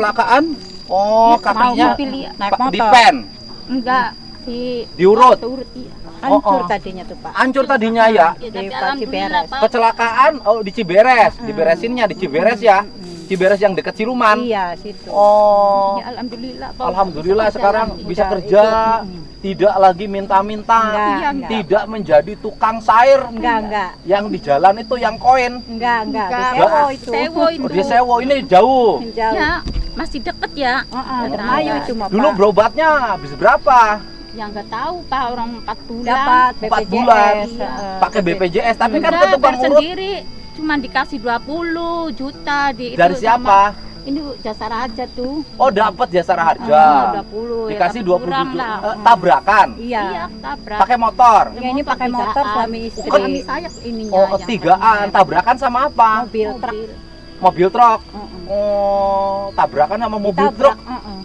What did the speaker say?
Kecelakaan? Oh, kakinya naik motor. di pen, Enggak, diurut. iya. Hancur Oh. tadinya tuh Pak. Hancur tadinya ya. Ya, Di tapi Pak alhamdulillah, Ciberes. Pak. Kecelakaan di Ciberes, diberesinnya di Ciberes ya. Ciberes yang dekat Siluman. Iya situ. Oh. Ya, alhamdulillah, Pak. Alhamdulillah Bisa sekarang jalan. bisa Udah kerja, itu. tidak lagi minta-minta, Enggak, tidak menjadi tukang sayur. enggak. Yang di jalan itu yang koin. Enggak. Enggak. Disewa itu. Sewo itu. Oh, dia sewa ini jauh. Jauh. Ya, masih deket ya. Ayo itu mah Dulu Pak. berobatnya habis berapa? Ya nggak tahu, Pak, orang 4 bulan. Dapat 4 BPJS. bulan. Iya. Pakai BPJS, tapi kan Enggak, ke tukang bayar urut sendiri. Cuma dikasih 20 juta di dari itu siapa? sama- ini jasa raja tuh. Oh, dapat jasara harja. 20 ya, Dikasih tapi 20 kurang juta. lah. Tabrakan. Iya. Iya, tabrak. Pakai motor. Ya, ini pakai motor suami istri. Suami saya ininya. Oh, yang tigaan. Tabrakan sama apa? Mobil truk. Mobil truk. Heeh. Oh, tabrakan sama mobil Ditabrak, truk. heeh.